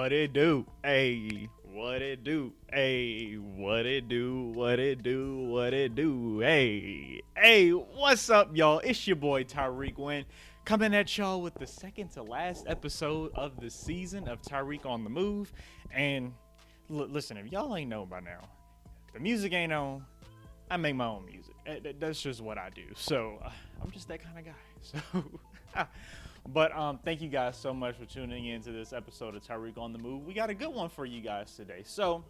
What it do? Hey, what it do? Hey, what it do? What it do? What it do? Hey, what's up, y'all? It's your boy Tyrik Wynn coming at y'all with the second to last episode of the season of Tyrik on the Move. And listen, if y'all ain't know by now, the music ain't on. I make my own music. That's just what I do. So I'm just that kind of guy. So. But thank you guys so much for tuning in to this episode of Tyrik on the Move. We got a good one for you guys today. So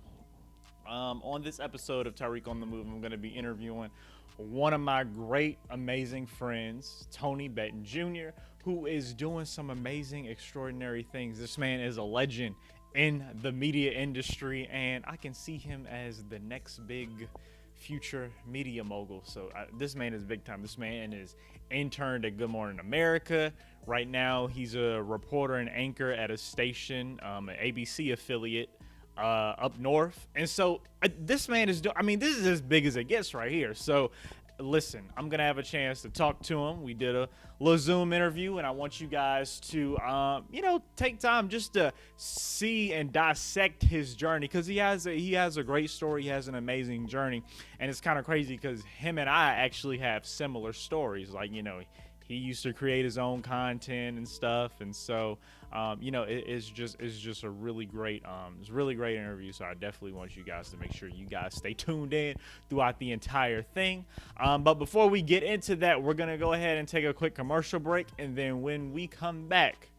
on this episode of Tyrik on the Move, I'm going to be interviewing one of my great, amazing friends, Betten Jr., who is doing some amazing, extraordinary things. This man is a legend in the media industry, and I can see him as the next big future media mogul. So this man is big time. This man is interned at Good Morning America. Right now, he's a reporter and anchor at a station, an ABC affiliate up north. And so this man is this is as big as it gets right here. So listen, I'm going to have a chance to talk to him. We did a little Zoom interview, and I want you guys to, take time just to see and dissect his journey, because he has a great story. He has an amazing journey, and it's kind of crazy because him and I actually have similar stories. Like, he used to create his own content and stuff, and so it's just a really great interview. So I definitely want you guys to make sure you guys stay tuned in throughout the entire thing. But before we get into that, we're gonna go ahead and take a quick commercial break, and then when we come back,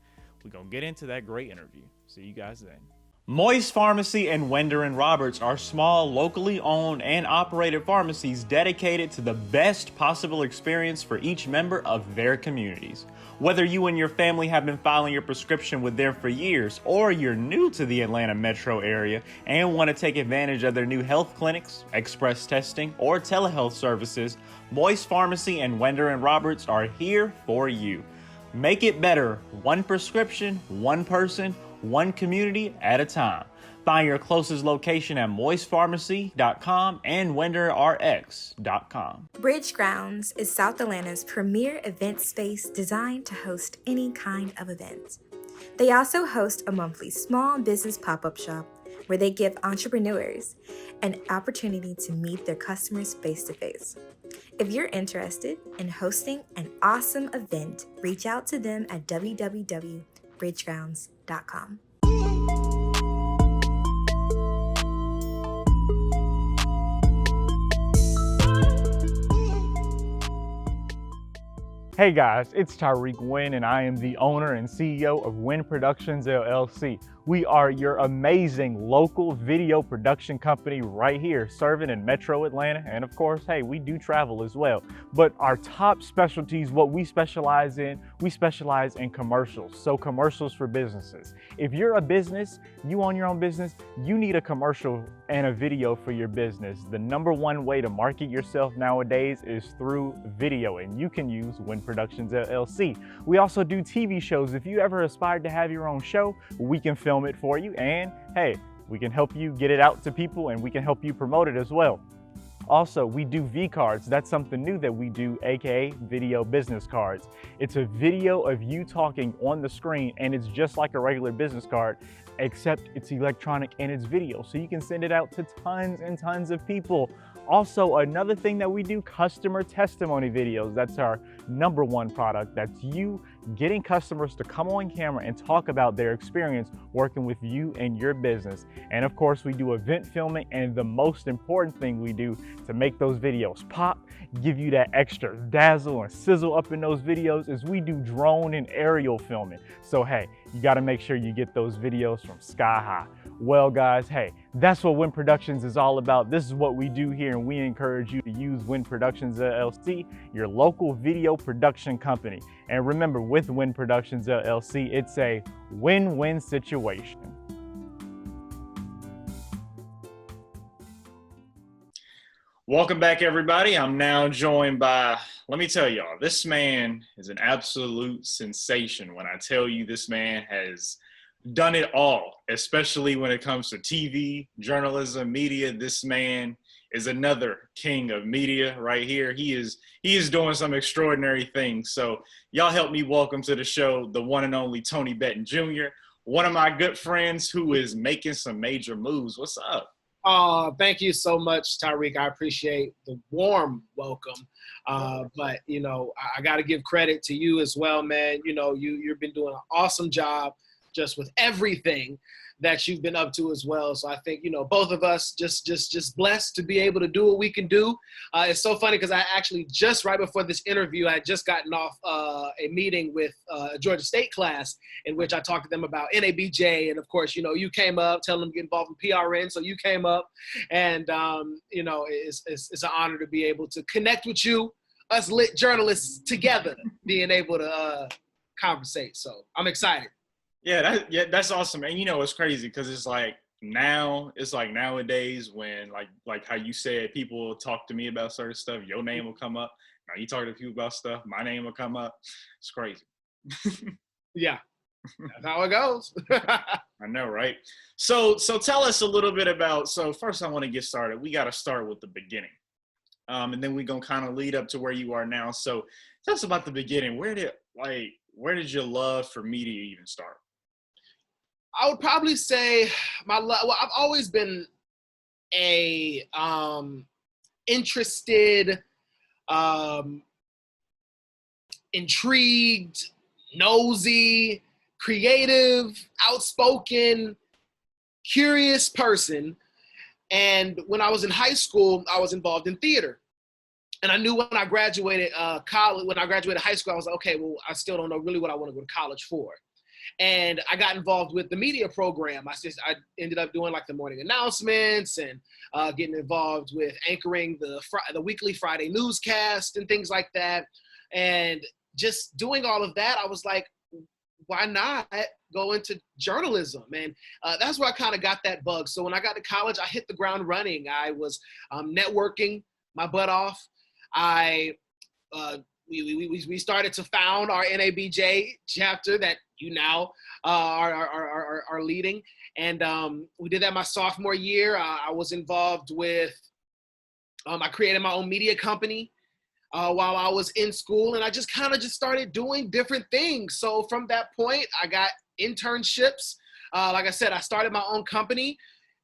we're gonna get into that great interview. See you guys then. Moye's Pharmacy and Wender and Roberts are small, locally owned and operated pharmacies dedicated to the best possible experience for each member of their communities. Whether you and your family have been filing your prescription with them for years, or you're new to the Atlanta metro area and want to take advantage of their new health clinics, express testing, or telehealth services, Moye's Pharmacy and Wender and Roberts are here for you. Make it better, one prescription, one person, one community at a time. Find your closest location at moyespharmacy.com and wenderrx.com. BridgeGrounds is South Atlanta's premier event space designed to host any kind of event. They also host a monthly small business pop-up shop where they give entrepreneurs an opportunity to meet their customers face-to-face. If you're interested in hosting an awesome event, reach out to them at www.bridgegrounds.com. Hey guys, it's Tyrik Wynn, and I am the owner and CEO of Wynn Productions LLC. We are your amazing local video production company right here, serving in Metro Atlanta. And of course, hey, we do travel as well. But our top specialties, what we specialize in commercials. So commercials for businesses. If you're a business, you own your own business, you need a commercial and a video for your business. The number one way to market yourself nowadays is through video, and you can use Wynn Productions LLC. We also do TV shows. If you ever aspired to have your own show, we can film it for you, and hey, we can help you get it out to people, and we can help you promote it as well. Also, we do V-cards. That's something new that we do, aka video business cards. It's a video of you talking on the screen, and it's just like a regular business card, except it's electronic and it's video, so you can send it out to tons and tons of people. Also, another thing that we do, customer testimony videos. That's our number one product. That's you getting customers to come on camera and talk about their experience working with you and your business. And of course, we do event filming, and the most important thing we do to make those videos pop, give you that extra dazzle and sizzle up in those videos, is we do drone and aerial filming. So hey, you got to make sure you get those videos from sky high. Well guys, hey, that's what Wynn Productions is all about. This is what we do here, and we encourage you to use Wynn Productions LLC, your local video production company. And remember, with Wynn Productions LLC, it's a win-win situation. Welcome back, everybody. I'm now joined by, let me tell y'all, this man is an absolute sensation. When I tell you, this man has done it all, especially when it comes to TV, journalism, media. This man is another king of media right here. He is doing some extraordinary things. So y'all help me welcome to the show the one and only Betten Jr. one of my good friends who is making some major moves. What's up? Thank you so much, Tyrik. I appreciate the warm welcome. But, I got to give credit to you as well, man. You've been doing an awesome job just with everything that you've been up to as well. So I think, both of us just blessed to be able to do what we can do. It's so funny because I actually just right before this interview, I had just gotten off a meeting with a Georgia State class in which I talked to them about NABJ. And of course, you came up telling them to get involved in PRN. So you came up and, it's an honor to be able to connect with you, us lit journalists together, being able to conversate. So I'm excited. Yeah, that's awesome. And it's crazy because it's like nowadays when like how you said people talk to me about certain stuff, your name will come up. Now you talk to people about stuff, my name will come up. It's crazy. Yeah, that's how it goes. I know, right? So tell us a little bit about. So first, I want to get started. We got to start with the beginning, and then we're gonna kind of lead up to where you are now. So tell us about the beginning. Where did your love for media even start? I would probably say I've always been a interested, intrigued, nosy, creative, outspoken, curious person. And when I was in high school, I was involved in theater. And I knew when I graduated high school, I was like, okay, well, I still don't know really what I want to go to college for. And I got involved with the media program. I ended up doing like the morning announcements and getting involved with anchoring the weekly Friday newscast and things like that. And just doing all of that, I was like, why not go into journalism? And that's where I kind of got that bug. So when I got to college, I hit the ground running. I was networking my butt off. We started to found our NABJ chapter that you now are leading. And we did that my sophomore year. I was involved with, I created my own media company while I was in school. And I just kind of started doing different things. So from that point, I got internships. Like I said, I started my own company.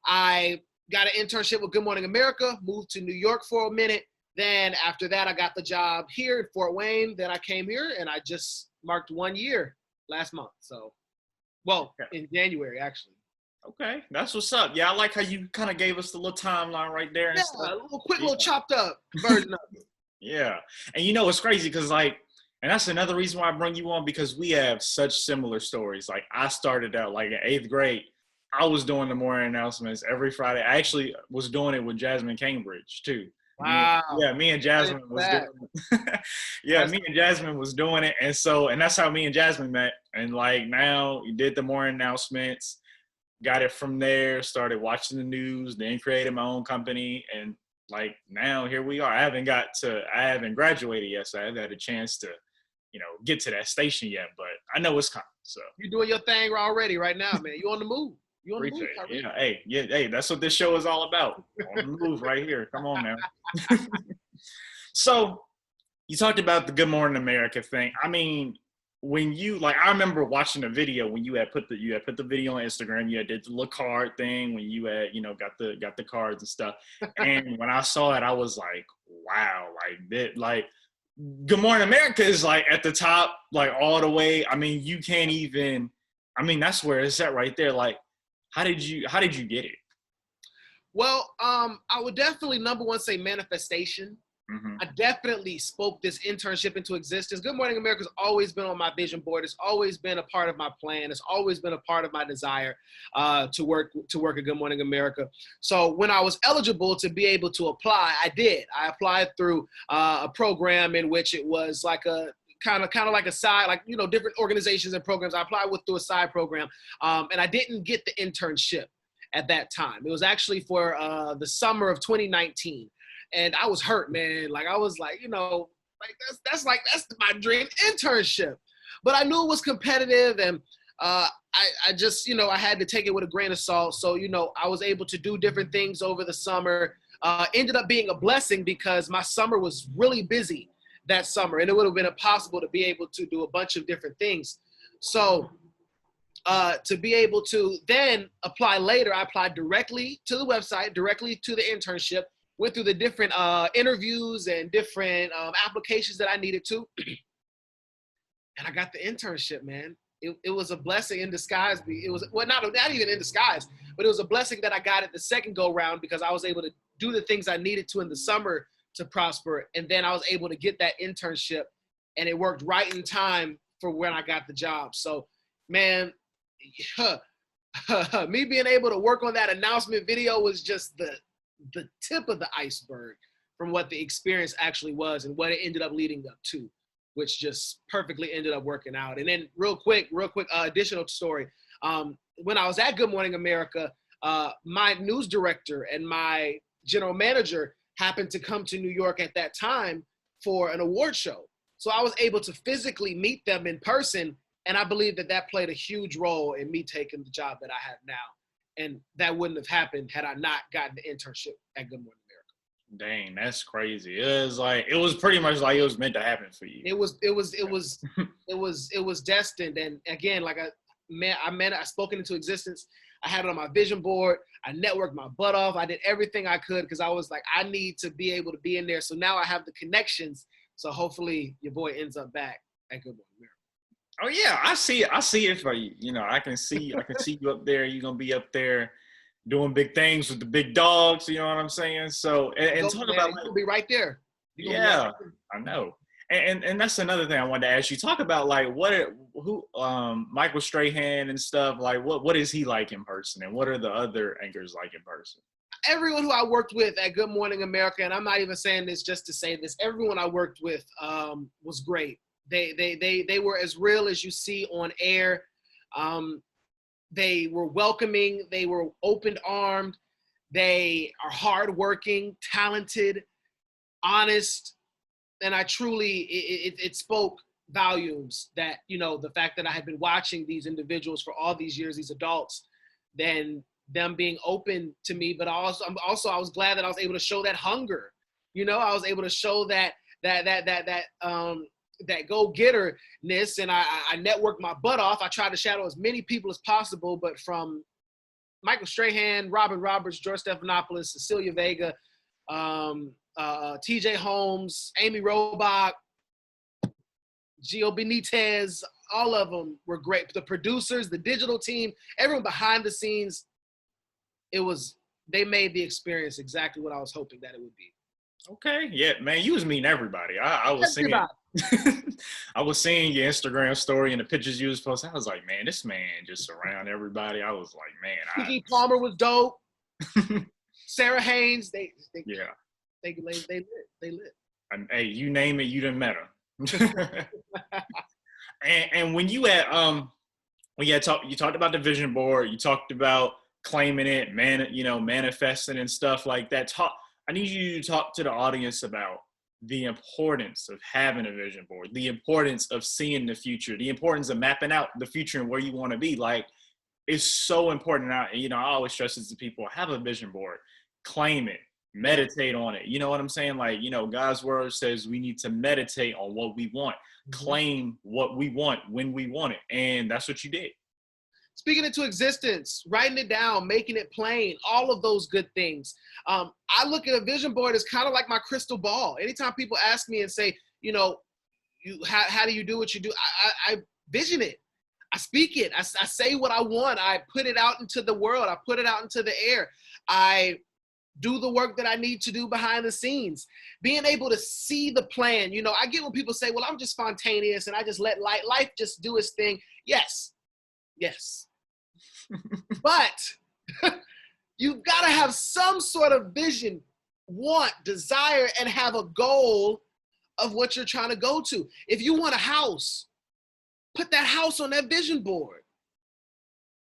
I got an internship with Good Morning America, moved to New York for a minute. Then after that, I got the job here in Fort Wayne. Then I came here and I just marked 1 year last month. So, in January, actually. Okay, that's what's up. Yeah, I like how you kind of gave us the little timeline right there. And stuff. A little chopped up version of it. Yeah, and it's crazy because and that's another reason why I bring you on, because we have such similar stories. Like I started out like in 8th grade. I was doing the morning announcements every Friday. I actually was doing it with Jasmine Cambridge too. Wow. Me and Jasmine was doing it. Me and Jasmine was doing it. And that's how me and Jasmine met. And like now we did the morning announcements, got it from there, started watching the news, then created my own company. And like now here we are. I haven't graduated yet, so I haven't had a chance to, get to that station yet, but I know it's coming. So you're doing your thing already right now, man. You on the move. You on the move, hey, that's what this show is all about. On the move right here. Come on now. So you talked about the Good Morning America thing. I mean, when you I remember watching the video when you had put the video on Instagram. You had did the little card thing when you had got the cards and stuff. And when I saw it, I was like, wow, Good Morning America is like at the top, like all the way. I mean, you can't even. I mean, that's where it's at right there. Like, how did you get it? Well, I would definitely number one say manifestation. Mm-hmm. I definitely spoke this internship into existence. Good Morning America has always been on my vision board. It's always been a part of my plan. It's always been a part of my desire to work at Good Morning America. So when I was eligible to be able to apply, I did. I applied through a program in which it was like a kind of like a side, different organizations and programs. I applied through a side program, and I didn't get the internship at that time. It was actually for the summer of 2019. And I was hurt, man. Like I was like, that's my dream internship. But I knew it was competitive, and I just, I had to take it with a grain of salt. So, I was able to do different things over the summer. Ended up being a blessing because my summer was really busy that summer, and it would have been impossible to be able to do a bunch of different things. So to be able to then apply later. I applied directly to the website, directly to the internship, went through the different interviews and different applications that I needed to. And I got the internship, man. It was a blessing in disguise. It was, well, not even in disguise, but it was a blessing that I got it the second go round, because I was able to do the things I needed to in the summer to prosper. And then I was able to get that internship, and it worked right in time for when I got the job. So, man, me being able to work on that announcement video was just the tip of the iceberg from what the experience actually was and what it ended up leading up to, which just perfectly ended up working out. And then real quick, additional story. When I was at Good Morning America, my news director and my general manager happened to come to New York at that time for an award show. So I was able to physically meet them in person. And I believe that played a huge role in me taking the job that I have now. And that wouldn't have happened had I not gotten the internship at Good Morning America. Dang, that's crazy. It was pretty much like it was meant to happen for you. It was destined. And again, like I spoke it into existence. I had it on my vision board. I networked my butt off. I did everything I could, because I was like, I need to be able to be in there. So now I have the connections. So hopefully your boy ends up back at Good Morning America. Oh yeah, I see it for you. You know, I can see you up there. You're gonna be up there doing big things with the big dogs. You know what I'm saying? So and talk about, you'll be right there. Yeah, I know. And that's another thing I wanted to ask you. Talk about like who Michael Strahan and stuff. Like what is he like in person, and what are the other anchors like in person? Everyone who I worked with at Good Morning America, and I'm not even saying this just to say this, everyone I worked with was great. They were as real as you see on air. They were welcoming. They were open-armed. They are hardworking, talented, honest. And I truly, it spoke volumes that, you know, the fact that I had been watching these individuals for all these years, these adults, then them being open to me. But I was glad that I was able to show that hunger. You know, I was able to show that go-getterness, and I networked my butt off. I tried to shadow as many people as possible, but from Michael Strahan, Robin Roberts, George Stephanopoulos, Cecilia Vega, TJ Holmes, Amy Robach, Gio Benitez, all of them were great. The producers, the digital team, everyone behind the scenes, they made the experience exactly what I was hoping that it would be. Okay, yeah, man, you was meeting everybody. I was seeing, I was seeing your Instagram story and the pictures you was posting. I was like, man, this man just around everybody. I was like, man, Keke Palmer was dope. Sarah Haynes, they lit. And, hey, you name it, you done met her. and when you talked about the vision board, you talked about claiming it, manifesting and stuff like that. I need you to talk to the audience about the importance of having a vision board, the importance of seeing the future, the importance of mapping out the future and where you want to be. Like, it's so important. I always stress this to people: have a vision board, claim it, meditate on it. You know what I'm saying? Like, God's word says we need to meditate on what we want, claim what we want when we want it. And that's what you did. Speaking into existence, writing it down, making it plain, all of those good things. I look at a vision board as kind of like my crystal ball. Anytime people ask me and say, how do you do what you do? I vision it. I speak it. I say what I want. I put it out into the world. I put it out into the air. I do the work that I need to do behind the scenes. Being able to see the plan. I get when people say, well, I'm just spontaneous and I just let life just do its thing. Yes. But you've got to have some sort of vision, want, desire, and have a goal of what you're trying to go to. If you want a house, put that house on that vision board.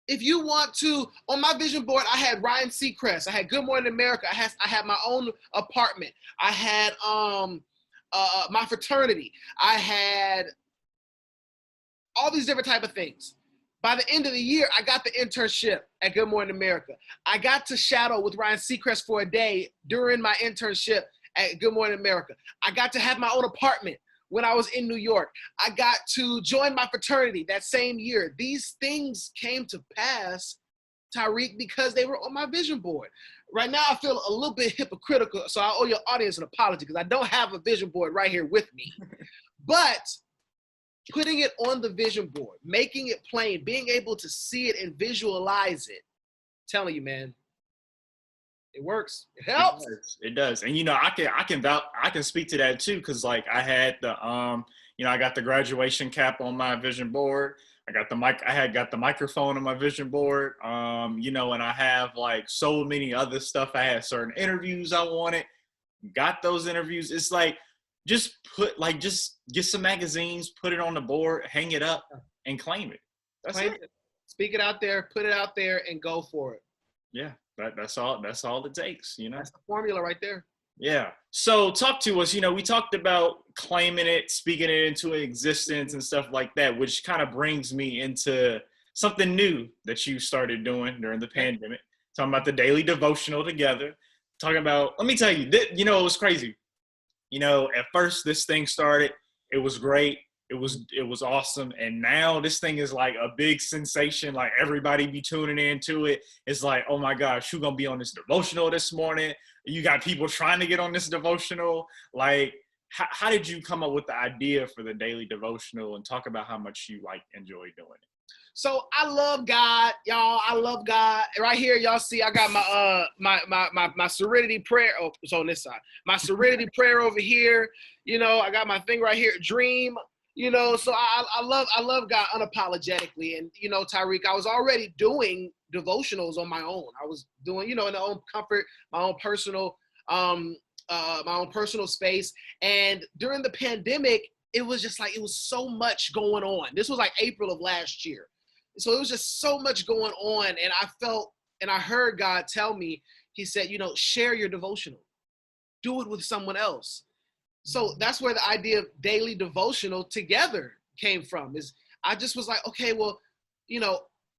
If you want to, on my vision board, I had Ryan Seacrest. I had Good Morning America. I had my own apartment. I had my fraternity. I had all these different type of things. By the end of the year, I got the internship at Good Morning America. I got to shadow with Ryan Seacrest for a day during my internship at Good Morning America. I got to have my own apartment when I was in New York. I got to join my fraternity that same year. These things came to pass, Tyrik, because they were on my vision board. Right now, I feel a little bit hypocritical, so I owe your audience an apology because I don't have a vision board right here with me. But putting it on the vision board, making it plain, being able to see it and visualize it, I'm telling you, man, it works. It helps. It does. And I can speak to that too, because like I had the I got the graduation cap on my vision board. I got the microphone on my vision board. And I have like so many other stuff. I had certain interviews I wanted, got those interviews. It's like just get some magazines, put it on the board, hang it up, and claim it. That's it. Speak it out there, put it out there, and go for it. Yeah. That's all it takes, That's the formula right there. Yeah. So talk to us, we talked about claiming it, speaking it into existence and stuff like that, which kind of brings me into something new that you started doing during the pandemic, talking about the Daily Devotional together, talking about, let me tell you, it was crazy. At first this thing started, it was great. It was awesome. And now this thing is like a big sensation. Like everybody be tuning into it. It's like, oh my gosh, who's going to be on this devotional this morning? You got people trying to get on this devotional. Like, how did you come up with the idea for the Daily Devotional, and talk about how much you like enjoy doing it? So I love God, y'all. I love God. Right here, y'all see I got my serenity prayer. Oh, it's on this side. My serenity prayer over here. I got my thing right here, dream. So I love God unapologetically. And, Tyrik, I was already doing devotionals on my own. I was doing, in my own comfort, my own personal space. And during the pandemic, it was just like, it was so much going on. This was like April of last year. So it was just so much going on. And I felt, and I heard God tell me, he said, share your devotional, do it with someone else. So that's where the idea of Daily Devotional together came from. Is I just was like, okay, well,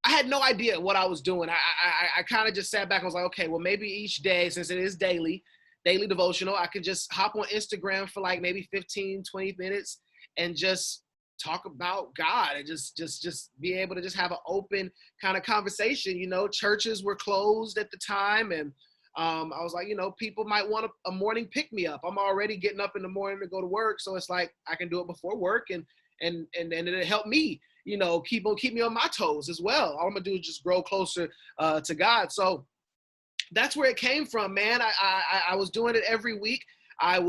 I had no idea what I was doing. I kind of just sat back and was like, okay, well, maybe each day, since it is daily devotional, I could just hop on Instagram for like maybe 15, 20 minutes and just talk about God and just be able to just have an open kind of conversation. Churches were closed at the time, and I was like, people might want a morning pick-me-up. I'm already getting up in the morning to go to work, so it's like I can do it before work, and it'll help me, keep me on my toes as well. All I'm gonna do is just grow closer to God. So that's where it came from, man. I was doing it every week. I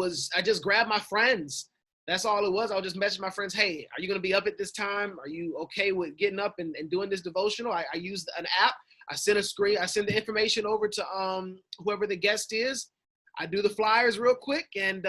just grabbed my friends. That's all it was. I would just message my friends, hey, are you gonna be up at this time? Are you okay with getting up and doing this devotional? I used an app. I send the information over to whoever the guest is. I do the flyers real quick, and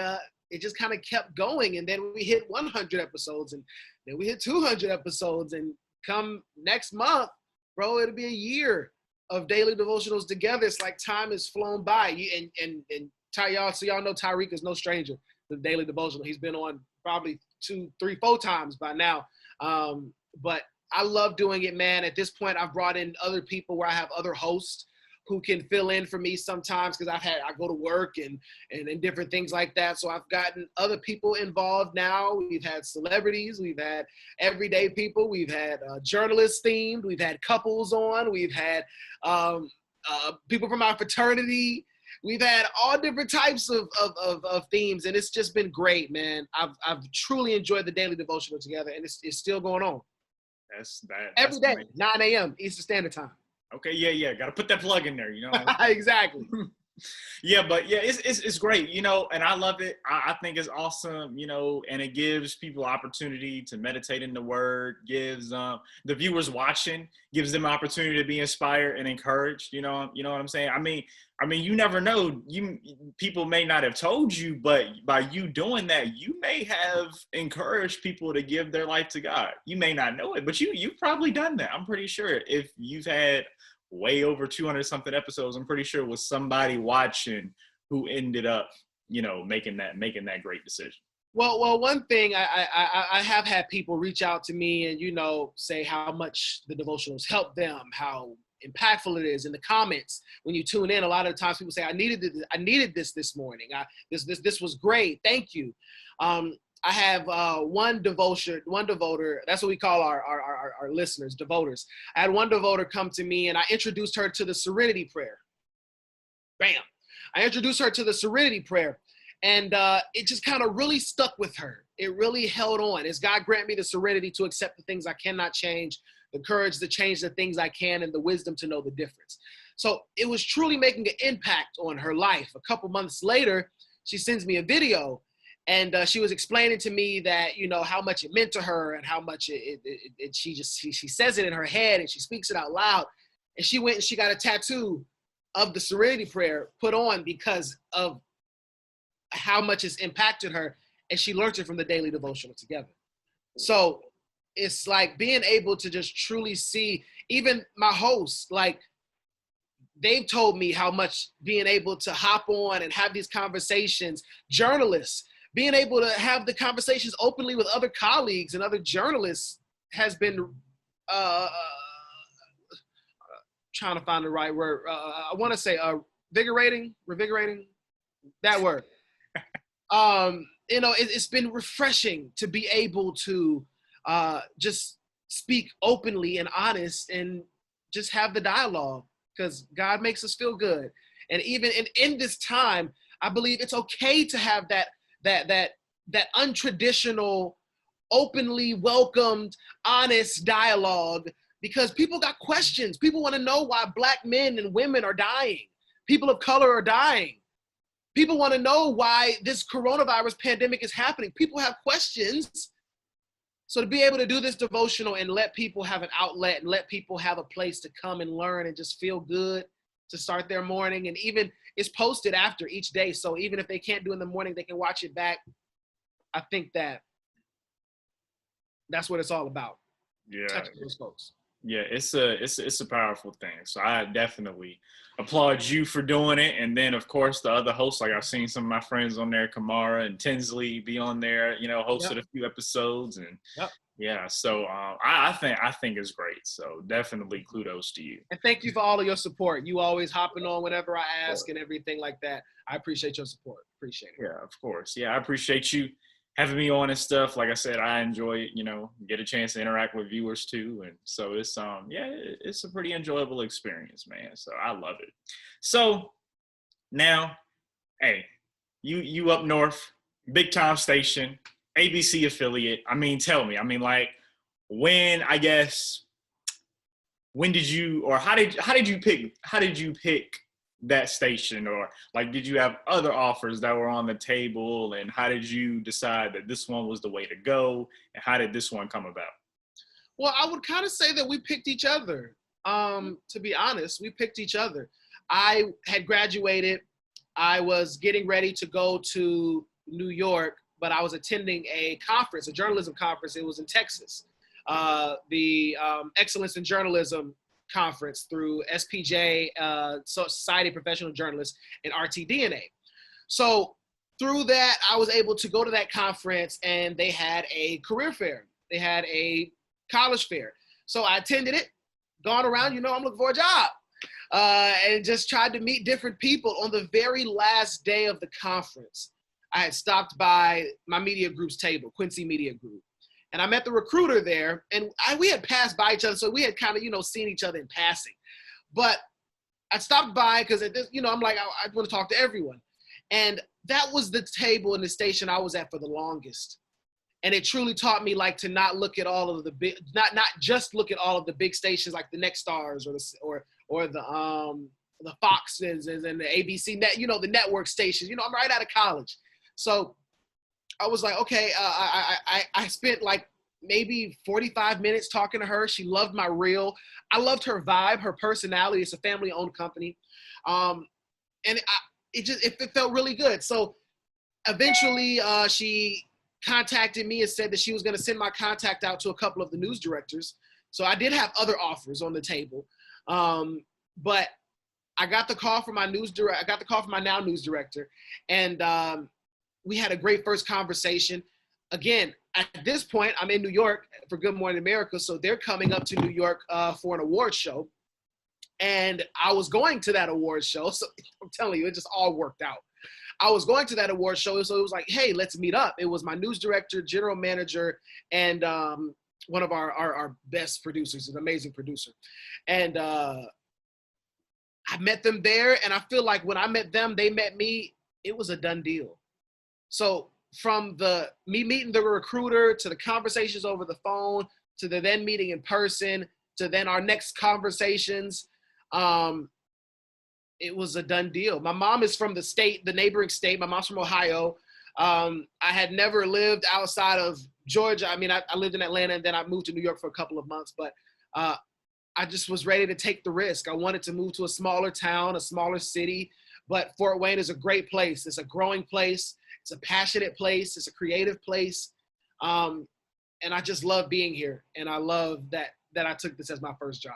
it just kind of kept going. And then we hit 100 episodes, and then we hit 200 episodes. And come next month, bro, it'll be a year of daily devotionals together. It's like time has flown by. Y'all know Tyrik is no stranger to the daily devotional. He's been on probably 2, 3, 4 times by now. But I love doing it, man. At this point, I've brought in other people where I have other hosts who can fill in for me sometimes because I go to work and different things like that. So I've gotten other people involved now. We've had celebrities, we've had everyday people, we've had journalists themed, we've had couples on, we've had people from our fraternity. We've had all different types of themes, and it's just been great, man. I've truly enjoyed the daily devotional together, and it's still going on. That's every day, amazing. 9 a.m. Eastern Standard Time. Okay, yeah. Got to put that plug in there, Exactly. Yeah, but yeah, it's great, and I love it. I think it's awesome, and it gives people opportunity to meditate in the Word, gives the viewers watching, gives them opportunity to be inspired and encouraged. You know what I'm saying? I mean, you never know. People may not have told you, but by you doing that, you may have encouraged people to give their life to God. You may not know it, but you've probably done that. I'm pretty sure if you've had way over 200 something episodes, I'm pretty sure it was somebody watching who ended up, making that great decision. Well, one thing I have had people reach out to me and, say how much the devotionals help them, how impactful it is in the comments. When you tune in, a lot of times people say, I needed this morning. This was great. Thank you. I I have one devoter. That's what we call our listeners, devoters. I had one devoter come to me, and I introduced her to the Serenity Prayer. Bam! I introduced her to the Serenity Prayer, and it just kind of really stuck with her. It really held on. As God grant me the serenity to accept the things I cannot change, the courage to change the things I can, and the wisdom to know the difference. So it was truly making an impact on her life. A couple months later, she sends me a video, and she was explaining to me that, you know, how much it meant to her and how much she says it in her head and she speaks it out loud. And she went and she got a tattoo of the Serenity Prayer put on because of how much it's impacted her. And she learned it from the Daily Devotional together. So it's like being able to just truly see, even my hosts, like they've told me how much being able to hop on and have these conversations, journalists, being able to have the conversations openly with other colleagues and other journalists has been, trying to find the right word. I want to say revigorating, that word. You know, it's been refreshing to be able to just speak openly and honest and just have the dialogue, because God makes us feel good. And even in this time, I believe it's okay to have that untraditional, openly welcomed, honest dialogue, because people got questions. People want to know why Black men and women are dying. People of color are dying. People want to know why this coronavirus pandemic is happening. People have questions. So to be able to do this devotional and let people have an outlet and let people have a place to come and learn and just feel good to start their morning. And even it's posted after each day. So even if they can't do it in the morning, they can watch it back. I think that's what it's all about. Yeah. Touching those folks. Yeah, it's a powerful thing. So I definitely applaud you for doing it. And then, of course, the other hosts, like I've seen some of my friends on there, Kamara and Tinsley, be on there, you know, hosted a few episodes. And yeah, so I think it's great. So definitely kudos to you. And thank you for all of your support. You always hopping on whenever I ask and everything like that. I appreciate your support. Appreciate it. Yeah, of course. Yeah, I appreciate you having me on and stuff. Like I said, I enjoy it, you know, get a chance to interact with viewers too. And so it's it's a pretty enjoyable experience, man. So I love it. So now, hey, you up north, big time station, ABC affiliate. I mean, tell me, like, how did you pick that station? Or like, did you have other offers that were on the table, and how did you decide that this one was the way to go, and how did this one come about? Well, I would kind of say that we picked each other. To be honest, we picked each other. I had graduated. I was getting ready to go to New York, but I was attending a conference, a journalism conference. It was in Texas, the Excellence in Journalism Conference through SPJ, Society of Professional Journalists, and RTDNA. So through that, I was able to go to that conference, and they had a career fair. They had a college fair. So I attended it, gone around, you know, I'm looking for a job, and just tried to meet different people. On the very last day of the conference, I had stopped by my media group's table, Quincy Media Group. And I met the recruiter there, and we had passed by each other, so we had kind of, you know, seen each other in passing. But I stopped by because, you know, I'm like, I want to talk to everyone. And that was the table in the station I was at for the longest. And it truly taught me, like, to not look at all of the big, not just look at all of the big stations like the Next Stars or the Foxes and the ABC net, you know, the network stations. You know, I'm right out of college, so I was like, okay, I spent like maybe 45 minutes talking to her. She loved my reel. I loved her vibe, her personality. It's a family-owned company. And it felt really good. So eventually she contacted me and said that she was going to send my contact out to a couple of the news directors. So I did have other offers on the table. But I got the call from my now news director, and we had a great first conversation. Again, at this point, I'm in New York for Good Morning America, so they're coming up to New York for an awards show. And I was going to that awards show, so I'm telling you, it just all worked out. I was going to that award show, so it was like, hey, let's meet up. It was my news director, general manager, and one of our best producers, an amazing producer. And I met them there, and I feel like when I met them, they met me, it was a done deal. So from me meeting the recruiter, to the conversations over the phone, to the then meeting in person, to then our next conversations, it was a done deal. My mom is from the neighboring state. My mom's from Ohio. I had never lived outside of Georgia. I mean, I lived in Atlanta, and then I moved to New York for a couple of months, but I just was ready to take the risk. I wanted to move to a smaller town, a smaller city, but Fort Wayne is a great place. It's a growing place. It's a passionate place. It's a creative place. And I just love being here. And I love that I took this as my first job.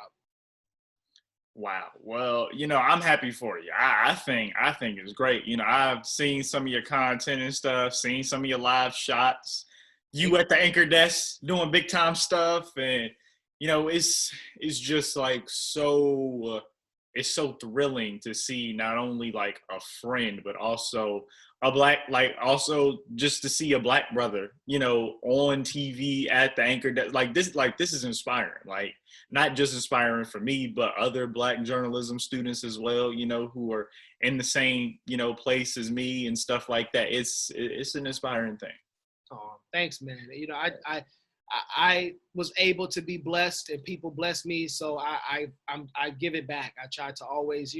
Wow. Well, I'm happy for you. I think it's great. I've seen some of your content and stuff, seen some of your live shots, you at the anchor desk doing big time stuff. And, it's just like it's so thrilling to see not only like a friend, but also also just to see a Black brother, on TV at the anchor desk. This is inspiring. Like, not just inspiring for me, but other Black journalism students as well, who are in the same, place as me and stuff like that. It's an inspiring thing. Oh, thanks, man. I was able to be blessed, and people bless me. So I give it back. I try to always,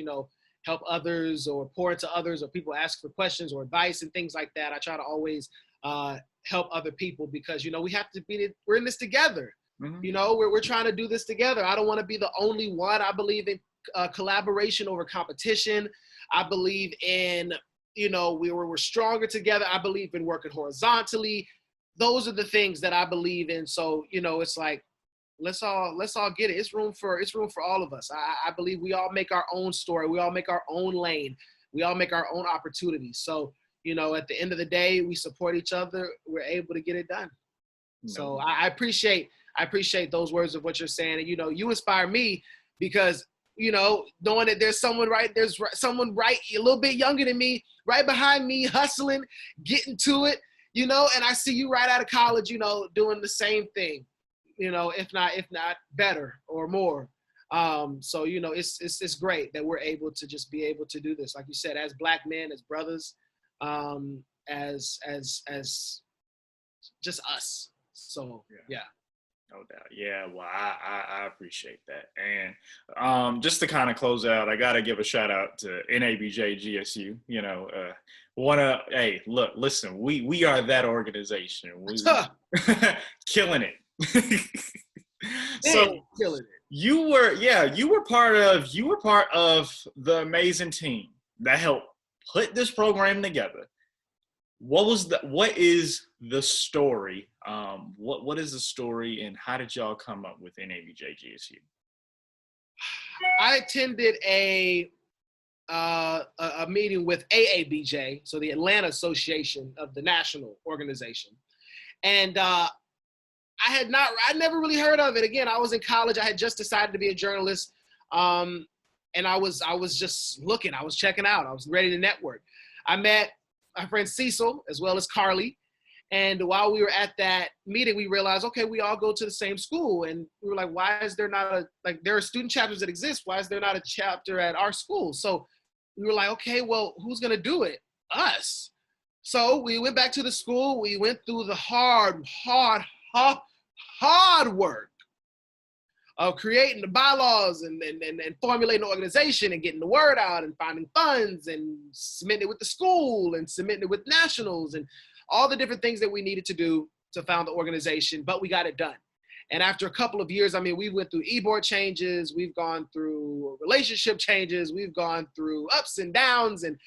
help others, or pour into others, or people ask for questions or advice and things like that. I try to always help other people, because, we have to we're in this together. Mm-hmm. We're trying to do this together. I don't want to be the only one. I believe in collaboration over competition. I believe in, we're stronger together. I believe in working horizontally. Those are the things that I believe in. So, it's like, let's all get it. It's room for all of us. I believe we all make our own story. We all make our own lane. We all make our own opportunities. So, at the end of the day, we support each other. We're able to get it done. No. So I appreciate those words of what you're saying. And, you inspire me, because, knowing that there's someone right a little bit younger than me, right behind me, hustling, getting to it, and I see you right out of college, doing the same thing, if not better or more. So, it's great that we're able to just be able to do this, like you said, as Black men, as brothers, as just us. So, yeah. No doubt. Yeah, well, I appreciate that. And just to kind of close out, I got to give a shout out to NABJ GSU. Hey, look, listen, we are that organization. We killing it. So killing it. You were part of the amazing team that helped put this program together. What is the story? What is the story, and how did y'all come up with NABJ GSU? I attended a meeting with AABJ, so the Atlanta Association of the National Organization, and I never really heard of it. Again, I was in college. I had just decided to be a journalist, and I was just looking. I was checking out. I was ready to network. I met my friend Cecil as well as Carly. And while we were at that meeting, we realized, okay, we all go to the same school. And we were like, why is there not there are student chapters that exist. Why is there not a chapter at our school? So we were like, okay, well, who's going to do it? Us. So we went back to the school. We went through the hard work of creating the bylaws and formulating the organization and getting the word out and finding funds and submitting it with the school and submitting it with nationals and all the different things that we needed to do to found the organization, but we got it done. And after a couple of years, we went through e-board changes, we've gone through relationship changes, we've gone through ups and downs and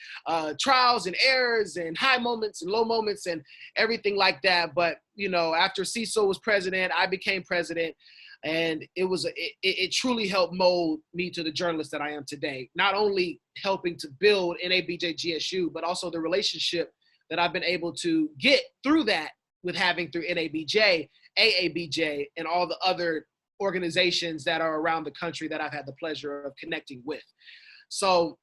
trials and errors and high moments and low moments and everything like that. But, after Cecil was president, I became president. And it truly helped mold me to the journalist that I am today. Not only helping to build NABJ GSU, but also the relationship that I've been able to get through that with having through NABJ, AABJ, and all the other organizations that are around the country that I've had the pleasure of connecting with. So,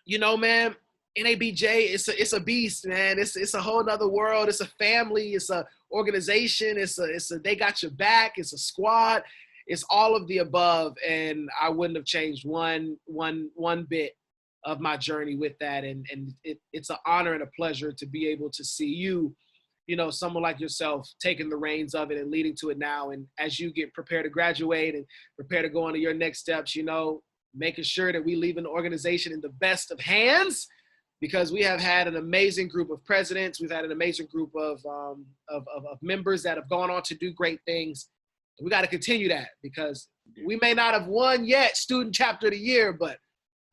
man, NABJ, it's a beast, man. It's a whole nother world. It's a family. It's a organization. It's a they got your back. It's a squad. It's all of the above, and I wouldn't have changed one bit of my journey with that. And it's an honor and a pleasure to be able to see you, someone like yourself taking the reins of it and leading to it now. And as you get prepared to graduate and prepare to go on to your next steps, making sure that we leave an organization in the best of hands, because we have had an amazing group of presidents. We've had an amazing group of members that have gone on to do great things. We got to continue that, because we may not have won yet Student Chapter of the Year, but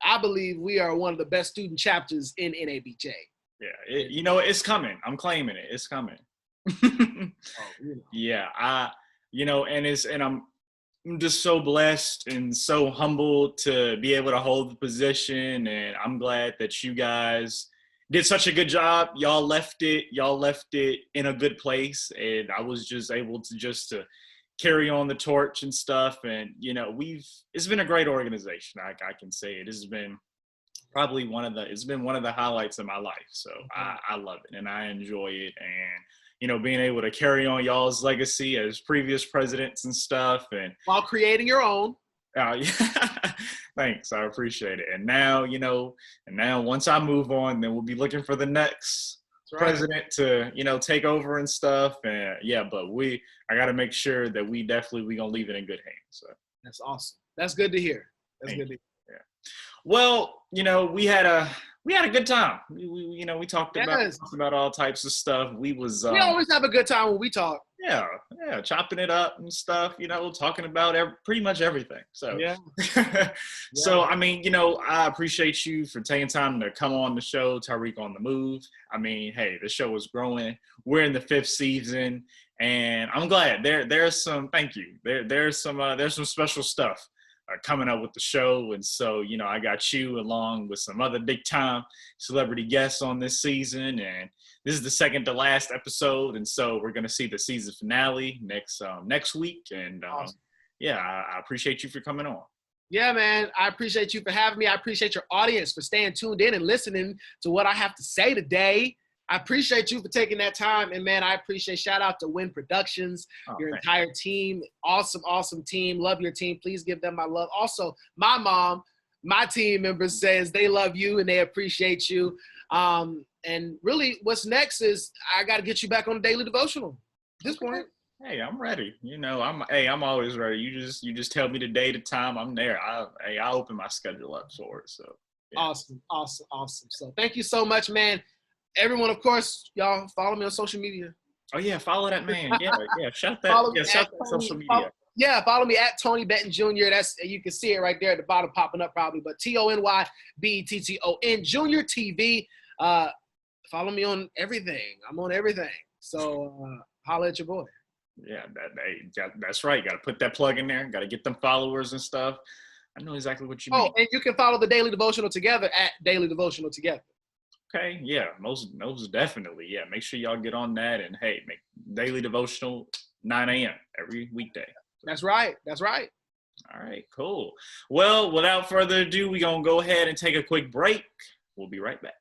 I believe we are one of the best student chapters in NABJ. Yeah, it's coming. I'm claiming it. It's coming. Yeah, and I'm just so blessed and so humbled to be able to hold the position, and I'm glad that you guys did such a good job. Y'all left it in a good place, and I was just able to carry on the torch and stuff. And it's been a great organization. I can say it has been probably one of the highlights of my life. So I love it and I enjoy it. And being able to carry on y'all's legacy as previous presidents and stuff, and while creating your own. Yeah. Thanks, I appreciate it. And now once I move on, then we'll be looking for the next president to take over and stuff. And but I got to make sure that we gonna leave it in good hands. So that's awesome. That's good to hear. Yeah. Well, we had a good time. We talked about all types of stuff. We always have a good time when we talk. Yeah, chopping it up and stuff. Talking about pretty much everything. So yeah. So I appreciate you for taking time to come on the show, Tyrik on the Move. Hey, the show is growing. We're in the 5th season, and I'm glad. There's some. Thank you. There's some special stuff coming up with the show. And so, I got you along with some other big time celebrity guests on this season. And this is the second to last episode. And so we're going to see the season finale next week. And awesome. I appreciate you for coming on. Yeah, man. I appreciate you for having me. I appreciate your audience for staying tuned in and listening to what I have to say today. I appreciate you for taking that time. And man, shout out to Wynn Productions, your entire team. Awesome, awesome team. Love your team. Please give them my love. Also, my mom, my team members says they love you and they appreciate you. And really what's next is I got to get you back on the Daily Devotional at this point. Hey, I'm ready. I'm always ready. You just tell me the day, the time, I'm there. I'll open my schedule up for it. So yeah. Awesome. So thank you so much, man. Everyone, of course, y'all follow me on social media. Oh yeah, follow that man. Yeah. Shout that. Shout that social media. Follow me at Tony Betten Jr. That's, you can see it right there at the bottom popping up probably, but TonyBetton Jr. TV. Follow me on everything. I'm on everything. So holla at your boy. Yeah, that's right. Got to put that plug in there. Got to get them followers and stuff. I know exactly what you mean. Oh, and you can follow the Daily Devotional Together at Daily Devotional Together. Okay, yeah, most definitely. Yeah, make sure y'all get on that, and hey, make Daily Devotional 9 a.m. every weekday. That's right. All right, cool. Well, without further ado, we're going to go ahead and take a quick break. We'll be right back.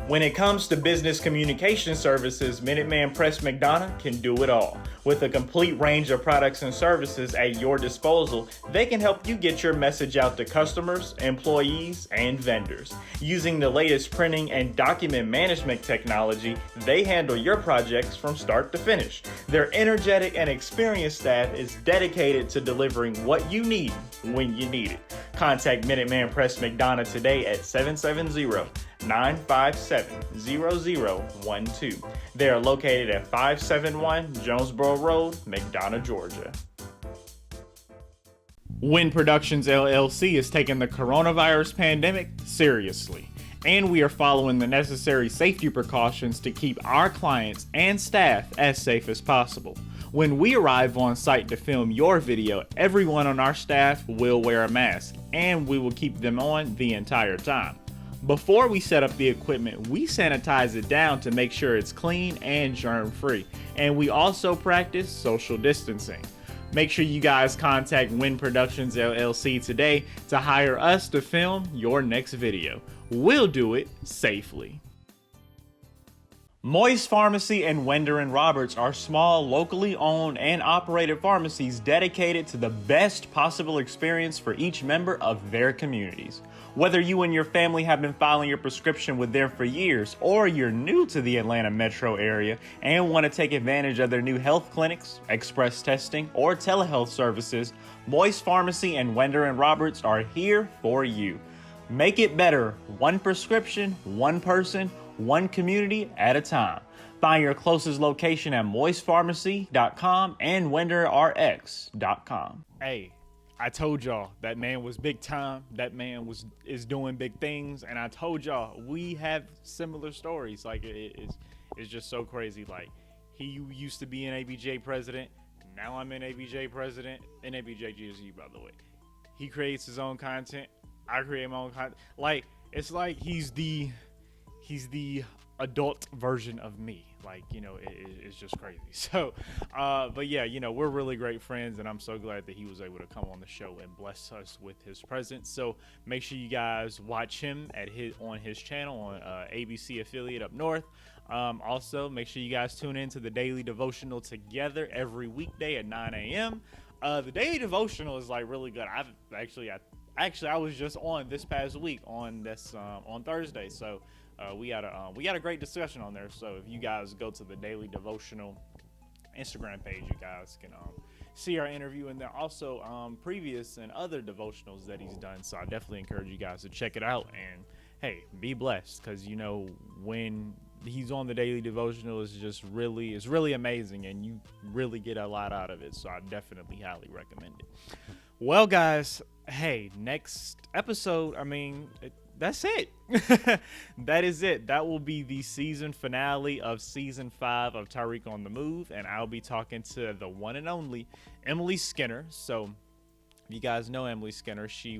When it comes to business communication services, Minuteman Press McDonough can do it all. With a complete range of products and services at your disposal, they can help you get your message out to customers, employees, and vendors. Using the latest printing and document management technology, they handle your projects from start to finish. Their energetic and experienced staff is dedicated to delivering what you need when you need it. Contact Minuteman Press McDonough today at 770-957-0012. They are located at 571 Jonesboro Road, McDonough, Georgia. Wynn Productions LLC is taking the coronavirus pandemic seriously, and we are following the necessary safety precautions to keep our clients and staff as safe as possible. When we arrive on site to film your video, everyone on our staff will wear a mask, and we will keep them on the entire time. Before we set up the equipment, we sanitize it down to make sure it's clean and germ-free, and we also practice social distancing. Make sure you guys contact Wynn Productions LLC today to hire us to film your next video. we'll do it safely. Moye's Pharmacy and Wender and Roberts are small, locally owned and operated pharmacies dedicated to the best possible experience for each member of their communities. Whether you and your family have been filing your prescription with them for years, or you're new to the Atlanta metro area and want to take advantage of their new health clinics, express testing, or telehealth services, Moye's Pharmacy and Wender and Roberts are here for you. Make it better, one prescription, one person, one community at a time. Find your closest location at moyespharmacy.com and wenderrx.com. Hey, I told y'all that man was big time. That man is doing big things, and I told y'all we have similar stories. Like it's just so crazy. Like he used to be an ABJ president. Now I'm an ABJ president. And ABJ GSU, by the way. He creates his own content. I create my own content. Like it's like he's the adult version of me. Like, you know, it's just crazy. So, but yeah, you know, we're really great friends, and I'm so glad that he was able to come on the show and bless us with his presence. So make sure you guys watch him on his channel on ABC affiliate up north. Also, make sure you guys tune in to the Daily Devotional together every weekday at 9 a.m. The Daily Devotional is like really good. I was just on this past week on Thursday. So we had a great discussion on there. So if you guys go to the Daily Devotional Instagram page, you guys can see our interview, and then also previous and other devotionals that he's done. So I definitely encourage you guys to check it out, and hey, be blessed, because you know when he's on the Daily Devotional, it's really amazing, and you really get a lot out of it. So I definitely highly recommend it. Well, guys, hey, next episode, that's it. That is it. That will be the season finale of season 5 of Tyrik on the Move, and I'll be talking to the one and only Emily Skinner. So if you guys know Emily Skinner, she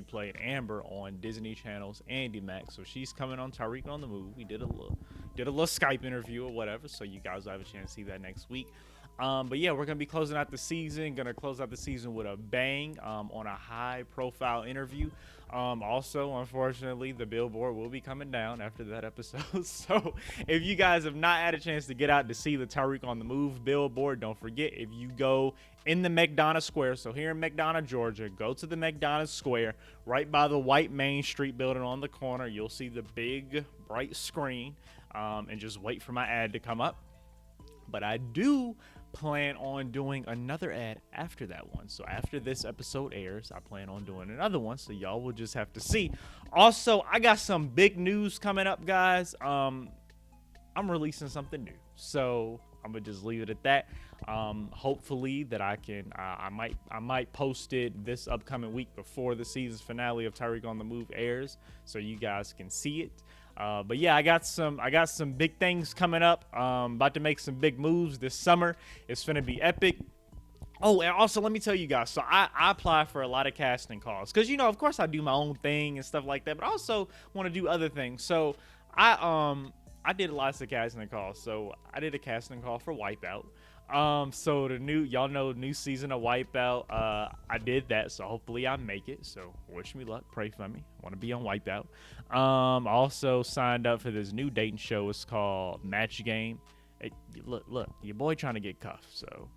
played Amber on Disney Channel's Andy Max. So she's coming on Tyrik on the Move. We did a little Skype interview or whatever, so you guys will have a chance to see that next week. But yeah, we're gonna be closing out the season. Gonna close out the season with a bang on a high-profile interview. Also, unfortunately, the billboard will be coming down after that episode. So if you guys have not had a chance to get out to see the Tyrik on the Move billboard, don't forget, if you go in the McDonough Square, so here in McDonough, Georgia, go to the McDonough Square, right by the white Main Street building on the corner. You'll see the big, bright screen, and just wait for my ad to come up. But I do plan on doing another ad after that one. So after this episode airs, I plan on doing another one, so y'all will just have to see. Also, I got some big news coming up, guys. I'm releasing something new, so I'm gonna just leave it at that. Hopefully that I might post it this upcoming week before the season finale of Tyrik on the Move airs, so you guys can see it. But yeah, I got some big things coming up. About to make some big moves this summer. It's gonna be epic. Oh, and also let me tell you guys. So I apply for a lot of casting calls, because you know, of course, I do my own thing and stuff like that, but I also want to do other things. So I did lots of casting calls. So I did a casting call for Wipeout. So the new season of Wipeout, I did that, so hopefully I make it. So wish me luck, pray for me. I want to be on Wipeout. Also signed up for this new dating show. It's called Match Game. Hey, look, your boy trying to get cuffed. So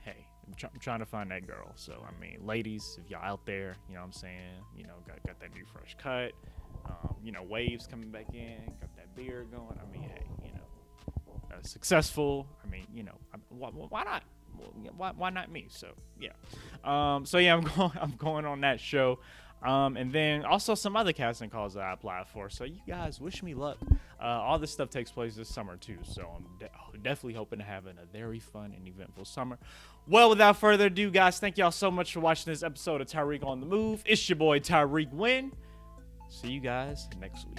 hey, I'm trying to find that girl. So I mean, ladies, if y'all out there, you know what I'm saying, you know, got that new fresh cut, you know, waves coming back in, got that beard going. I mean, hey, you know. Successful. I mean, you know, why not? Why not me? So yeah. I'm going on that show. And then also some other casting calls that I applied for. So you guys wish me luck. All this stuff takes place this summer too. So I'm definitely hoping to have a very fun and eventful summer. Well, without further ado, guys, thank y'all so much for watching this episode of Tyrik on the Move. It's your boy Tyrik Wynn. See you guys next week.